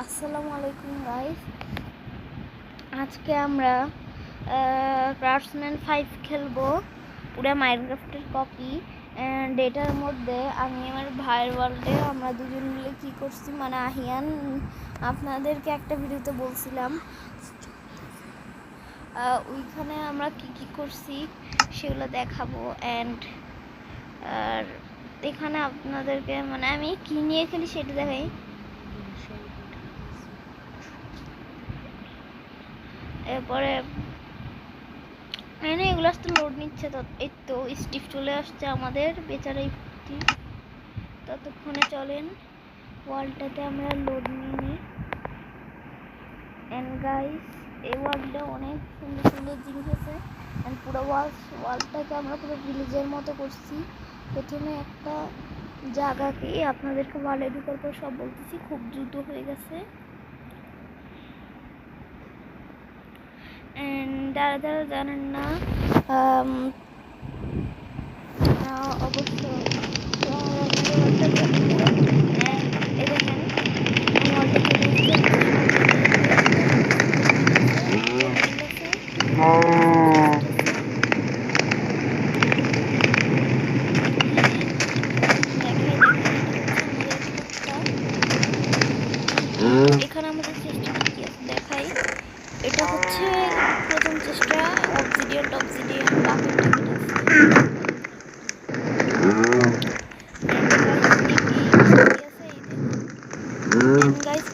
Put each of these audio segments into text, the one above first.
আসসালামু আলাইকুম গাইস। আজকে আমরা ক্রাফটসম্যান 5 খেলবো, পুরো মাইনক্রাফটের কপি। অ্যান্ড এটার মধ্যে আমি আমার ভাইয়ের ওয়ার্ল্ডে আমরা দুজন মিলে কী করছি, মানে আহিয়ান আপনাদেরকে একটা ভিডিওতে বলছিলাম, ওইখানে আমরা কি করছি সেগুলো দেখাবো। অ্যান্ড আর এখানে আপনাদেরকে মানে আমি কী নিয়ে খেলি সেটা দেখাই। এরপরে এগুলো তো লোড নিচ্ছে, তো এই তো স্টিফ চলে আসছে আমাদের বেচারাই ফুটি। ততক্ষণে চলেন ওয়ালটাতে আমরা লোড নিয়ে নিই। অ্যান্ড গাইস, এই ওয়ালটা অনেক সুন্দর সুন্দর জিনিস আছে। অ্যান্ড পুরো ওয়ালটাকে আমরা পুরো ভিলেজের মতো করছি। প্রথমে একটা জায়গাকে আপনাদেরকে ওয়ালে ঢুকার পর সব বলতেছি, খুব দ্রুত হয়ে গেছে। যারা যারা জানেন না অবশ্যই এখানে আমাদের চেষ্টা কি আছে দেখাই। এটা হচ্ছে প্রথম চেষ্টা, অবসিডিয়ান বাকেট গাইস।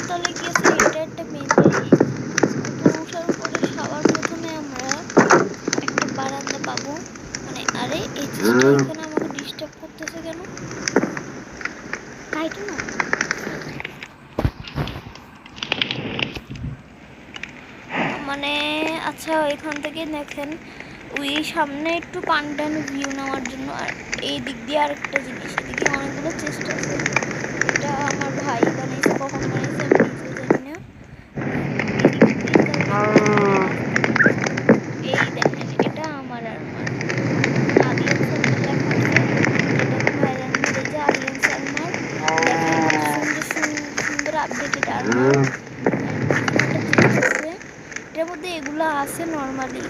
তলে কি আছে, এটা একটা মেন জিনিস। উপরে ওঠার পরে সবার প্রথমে আমরা একটা বারান্দা পাবো। মানে আরে এই চেষ্টা এখানে আমাকে ডিস্টার্ব করতেছে কেন? তাই তো না, মানে আচ্ছা এখান থেকে দেখেন ওই সামনে একটু পান্ডান ভিউ নেওয়ার জন্য। আর এই দিক দিয়ে আরেকটা জিনিস, এদিকে অনেকগুলো চেষ্টা আছে। এটা আমার ভাই বানিয়েছে, কখন বানিয়েছে আমি নিজেও জানি না। এই দেখেন এটা আমার আর আমার আলিয়ান সালমার লেখা আছে। এটা ভাইরাল মধ্যে যে আলিয়ান সালমার দেখেন সুন্দর আপডেটেড আর্মার। এটার মধ্যে এগুলো আছে নর্মালি।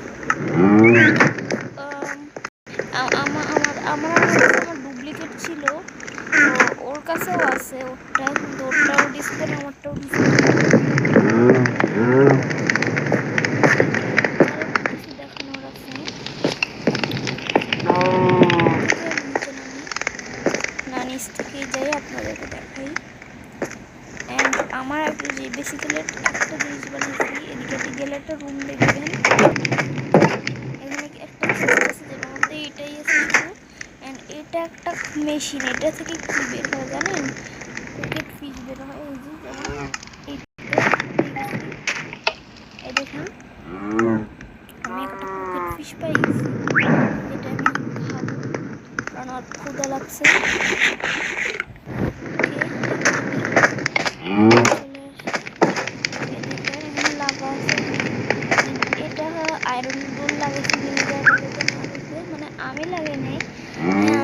আমার ডুপ্লিকেট ছিল, তো ওর কাছেও আছে ওরটা, কিন্তু ওরটাও ডিসপ্লে আমারটাও ডিসপ্লে। কিছু দেখানোর আছে না, নিচ থেকেই যাই আপনাদেরকে দেখাই। অ্যান্ড আমার একটা বেসিক্যালি একটা জিনিস বানিয়েছি। এদিকে গেলে একটা রুম দেখবেন, এখানে একটা চেস্ট আছে যেটার মধ্যে এটাই আছে শুধু। অ্যান্ড এটা একটা মেশিন, এটা থেকে কী বের হয় জানেন? পকেট ফিশ বের হয়। এই যে যেমন এই দেখেন আমি একটা পকেট ফিশ পাই, এটা আমি খাবো কারণ আমার ক্ষুধা লাগছে। এটা আয়রন বোল লাগাইছি, মানে আমি লাগাই নাই,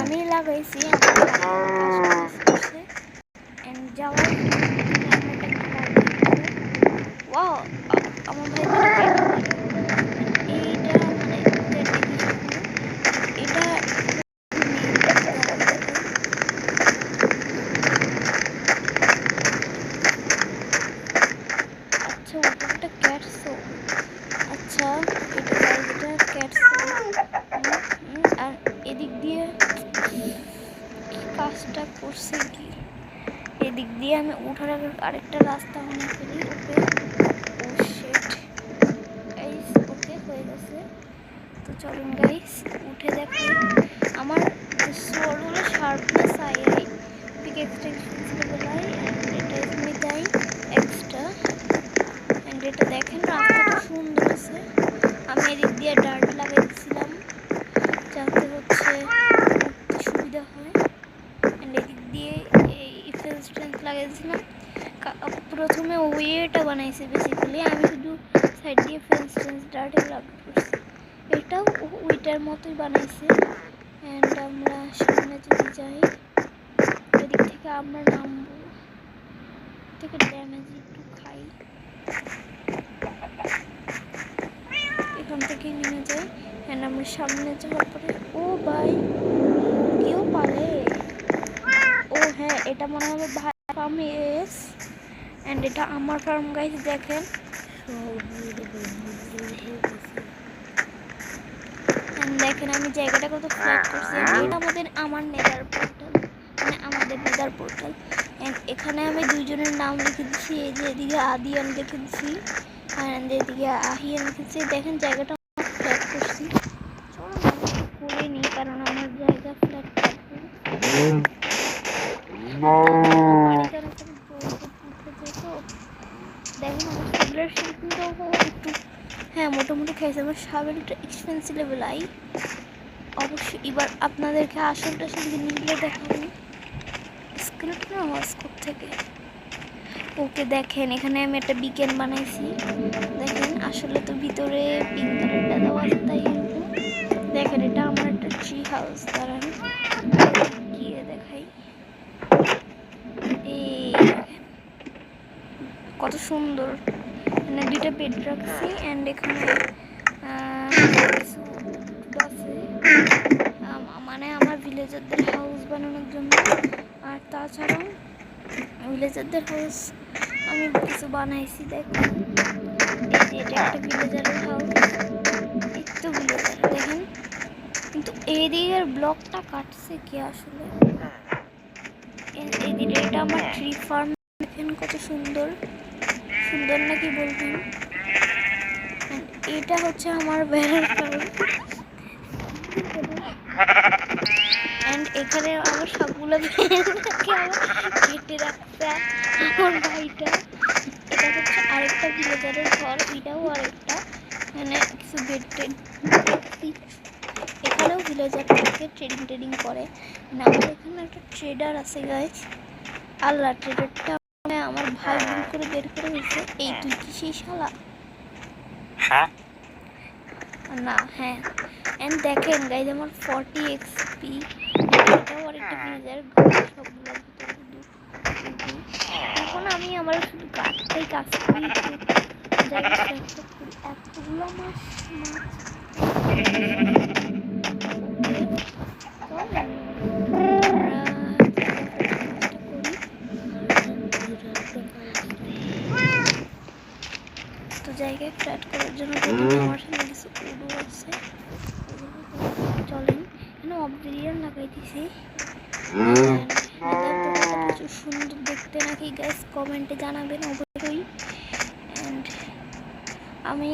আমি লাগাইছি যাওয়ার ওয়াও আমার ভাই এইটা মানে এটা আচ্ছা ওটা ক্যাটসো। আচ্ছা এটা ক্যাটসো। আর এদিক দিয়ে কাজটা করছে কি, এদিক দিয়ে আমি উঠার আগে আরেকটা রাস্তা মনে করি। ওকে ও শিট, ওকে হয়ে গেছে। তো চলুন গাইস উঠে দেখি। আমার সোয়ারগুলো sharpness eye pick extension eye, and এটা স্মিথ আই এক্সট্রা। অ্যান্ড এটা দেখেন রাস্তাটা সুন্দর আছে। আমি এদিক দিয়ে ডার্ট লাগাইছিলাম যাতে হচ্ছে উঠতে সুবিধা হয়। অ্যান্ড এদিক দিয়ে এই ফেন্স লাগাইছিলাম। প্রথমে ওয়েটা বানাইছি বেসিক্যালি, আমি শুধু সাইড দিয়ে ফেন্স ডার্টে লাগাই করছি। এটাও ওইটার মতোই বানাইছি। অ্যান্ড আমরা সামনে যদি যাই এদিক থেকে আমরা নামবো। থেকে ড্যামেজ একটু খাই, এখান থেকে নেমে যাই। হ্যাঁ আমরা সামনে যাওয়ার পরে ও ভাই কেউ পালে, ও হ্যাঁ এটা মনে হয় ভাই ফার্ম এস অ্যান্ড এটা আমার ফার্ম গাইস। দেখেন দেখেন আমি জায়গাটা কত ফ্ল্যাট করছি। এটা আমার নেদার পোর্টাল, মানে আমাদের নেদার পোর্টাল। অ্যান্ড এখানে আমি দুইজনের নাম লিখে দিচ্ছি, এই যে এদিকে আদিয়ান লিখে দিচ্ছি অ্যান্ড এদিকে আহিয়ান লিখেছি। দেখেন জায়গাটা ফ্ল্যাট করছি, চলো করে নিই কারণ আমার জায়গা ফ্ল্যাট করবো। দেখেন আমার সাবলের শিল্পটাও একটু হ্যাঁ মোটামুটি খাইছে। আমার সাবেলটা এক্সপেন্সিভ লেভেল আই অবশ্যই। এবার আপনাদেরকে আসলটা জিনিসগুলো দেখাবো। স্কেলেটনের আওয়াজ থেকে ওকে দেখেন এখানে আমি একটা বিকেন বানাইছি। দেখেন আসলে তো ভিতরে পিঙ্ক কালারটা দেওয়া আছে তাই এরকম। দেখেন এটা আমার একটা ট্রি হাউস, দাঁড়ান গিয়ে দেখাই। এই কত সুন্দর, এখানে দুইটা বেড রাখছি অ্যান্ড এখানে মানে আমার ভিলেজারদের হাউস বানানোর জন্য। আর তাছাড়াও ভিলেজারদের হাউস আমি কিছু বানাইছি। দেখুন এই যে এটা একটা ভিলেজারের হাউস, একটু ভিলেজার দেখেন। কিন্তু এই দিকের ব্লকটা কাটছে কি আসলে, এই দিকে এটা আমার ট্রি ফার্ম। দেখেন কত সুন্দর সুন্দর নাকি বলবেন। এটা হচ্ছে আমার বেড়ার ফার্ম অ্যান্ড এখানে আমার সবগুলো কেটে রাখছে আমার ভাইটা। এটা হচ্ছে আরেকটা ভিলেজারের ঘর, এটাও আরেকটা, মানে কিছু বেড টেড। এখানেও ভিলেজার থেকে ট্রেডিং করে। আমার এখানে একটা ট্রেডার আছে গাইস। আল্লাহ ট্রেডারটা আমার ভাই ভুল করে বের করে দিয়েছে। এই তুই কি সেই শালা না? হ্যাঁ এন্ড দেখেন গাইজ আমার 40 এক্সপি। এটাও আরেকটা ভিলেজার সবগুলো এখন আমি আমার শুধু গাছটাই কাজ করি, এতগুলো মাছ তো জায়গায় ফ্ল্যাট করার জন্য আমার সাথে কিছু উডু আছে, চলেন এখানে অবজেরিয়ান লাগাই দিছি। প্রচুর সুন্দর দেখতে নাকি গাইস, কমেন্টে জানাবেন অবশ্যই। অ্যান্ড আমি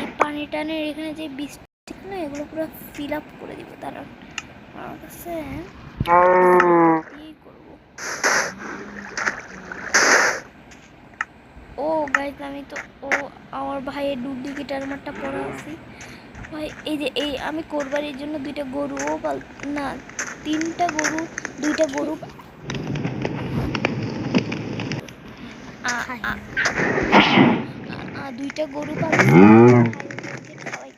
এই পানি টানের এখানে যে বৃষ্টি না এগুলো পুরো ফিল আপ করে দিব। তারা আমার কাছে করবো। ও গাইস আমি তো আমার ভাইয়ের ডুপ্লিকেট আর্মারটা পরা আছি ভাই। এই যে এই আমি কোরবানির জন্য দুইটা গরুও না তিনটা গরু, দুইটা গরু দুইটা গরু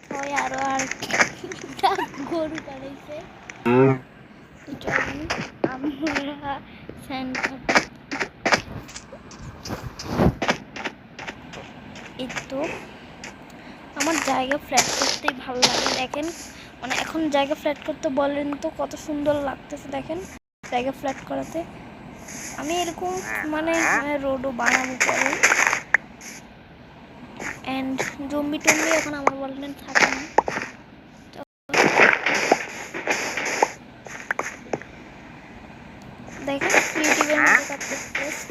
খাওয়াই আরো আর গরু বাড়াইছে। আমরা স্যান্ড এই তো আমার জায়গা ফ্ল্যাট করতেই ভালো লাগে। দেখেন মানে এখন জায়গা ফ্ল্যাট করতে বলেন তো কত সুন্দর লাগতেছে। দেখেন জায়গা ফ্ল্যাট করাতে আমি এরকম মানে রোডও বানাবো পরে। অ্যান্ড জম্বি টম্বি এখন আমার বললেন থাকে না। দেখেন ক্রিয়েটিভের মধ্যে কাটতেছে টেস্ট।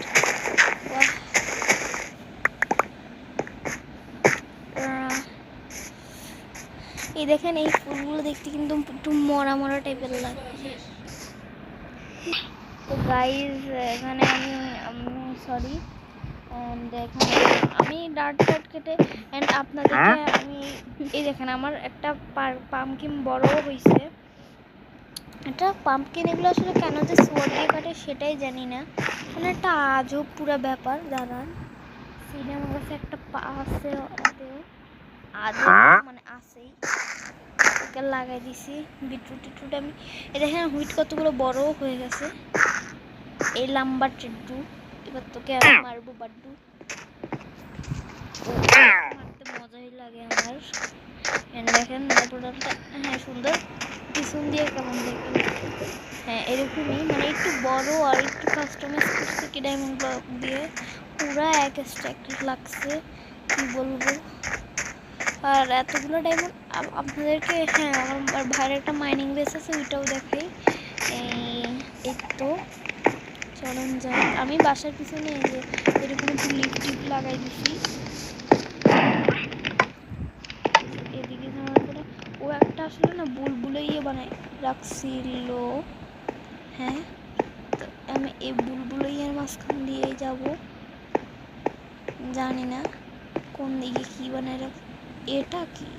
এই দেখেন এই ফুলগুলো দেখতে কিন্তু একটু মরা মরা টাইপের লাগে। তো গাইজ এখানে আমি সরি অ্যান্ড এখানে আমি ডার্ট কেটে অ্যান্ড আপনাদেরকে আমি এই দেখেন আমার একটা পামকিন বড় হয়েছে। এটা পাম্পকিন এগুলো আসলে কেন যে সোয়ার দিয়ে কাটে সেটাই জানি না, মানে একটা আজব পুরো ব্যাপার। দাঁড়ান সিনে আমার কাছে একটা পা আছে, ওতেও আজব মানে আসেই ওকে লাগাই দিছি। বিটরুট আমি এই দেখেন হুইট কতগুলো বড় হয়ে গেছে। এই লাম্বা ট্রেডু এবার তোকে আমি মারবো বাড্ডু। মারতে মজাই লাগে আমার। দেখেন টোটালটা, হ্যাঁ সুন্দর, পিছন দিয়ে কেমন দেখেন, হ্যাঁ এরকমই, মানে একটু বড় আর একটু কাস্টমাইজ করছে কি ডায়মন্ড ব্লক দিয়ে, পুরা এক স্ট্যাক লাগছে, কি বলবো। আর এতগুলো ডায়মন্ড আপনাদেরকে, হ্যাঁ আমার ভাইয়ের একটা মাইনিং বেস আছে, ওইটাও দেখাই। এই তো চলেন যাই, আমি বাসার পিছনে এরকম একটু লিপ টিপ লাগাই দিছি। এদিকে যাওয়ার পরে ও একটা আসলে না বুলবুলে বানায় রাখছিল, হ্যাঁ তো আমি এই বুলবুলাইয়ের মাঝখান দিয়েই যাব, জানি না কোন দিকে কি বানায় রাখ, এটা কি,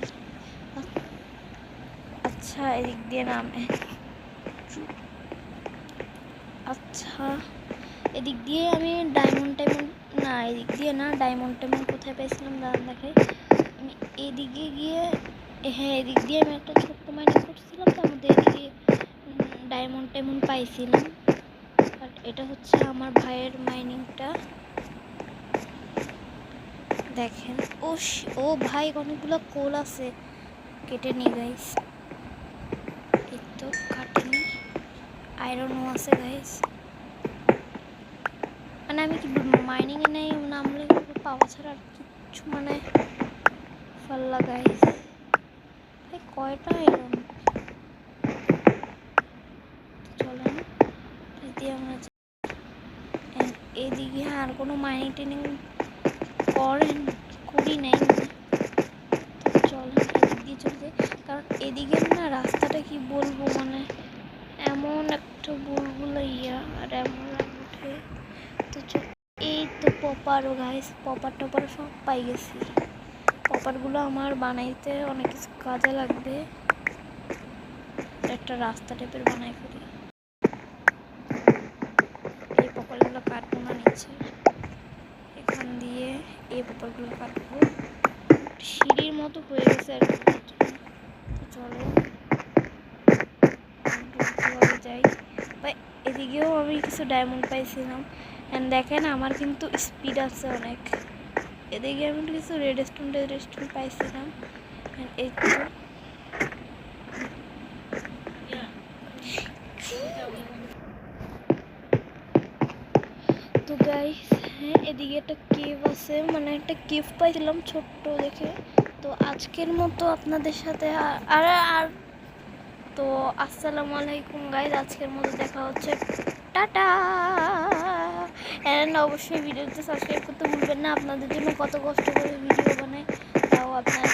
আচ্ছা এদিক দিয়ে নামে, আচ্ছা এদিক দিয়ে আমি ডায়মন্ড না, এদিক দিয়ে না, ডায়মন্ড কোথায় পাইছিলাম দাঁড়ান দেখাই। আমি এদিকে গিয়ে, হ্যাঁ এদিক দিয়ে আমি একটা ছোট্ট মাইনিং করছিলাম, তার মধ্যে এদিকে ডায়মন্ড পাইছিলাম। বাট এটা হচ্ছে আমার ভাইয়ের মাইনিংটা, দেখেন। ও ভাই অনেকগুলো কোল আছে, কেটে নি গাইস, এই তো কাটেনি, আয়রনও আছে গাইস। মানে আমি কি মাইনিংয়ে নেই নামলে পাওয়া ছাড়া আর কিচ্ছু মানে ফাল্লা গাইস। কয়টা আয়রন, চলেন যদি আমরা এদিকে আর কোনো মাইনিং টেনিং করি নাই, চলেন এদিক দিয়ে চলে যাই। কারণ এদিকের না রাস্তাটা কি বলবো, মানে এমন একটা বুলবুলাইয়া আর এমন উঠে, তো এই তো পপারও গাইস, পপার টপার সব পাই গেছি। পপারগুলো আমার বানাইতে অনেক কিছু কাজে লাগবে, একটা রাস্তা টাইপের বানাই ফেলি। এই পপারগুলো কাটবো না নিচে, এখান দিয়ে এই পপারগুলো কাটবো, সিঁড়ির মতো হয়ে গেছে আর কি। চলো যাই, এদিকেও আমি কিছু ডায়মন্ড পাইছিলাম, অ্যান্ড দেখেন আমার কিন্তু স্পিড আছে অনেক। এদিকে আমি কিছু রেডস্টোন পাইছিলাম, এই তো গাইস, হ্যাঁ এদিকে একটা কেভ আছে, মানে একটা কেভ পাইছিলাম ছোট্ট দেখে। তো আজকের মতো আপনাদের সাথে আর তো আসসালামু আলাইকুম গাইস, আজকের মতো দেখা হচ্ছে, টাটা। অ্যান্ড অবশ্যই ভিডিওতে সাবস্ক্রাইব করতে ভুলবেন না, আপনাদের জন্য কত কষ্ট করে ভিডিও বানাই, তাও আপনারা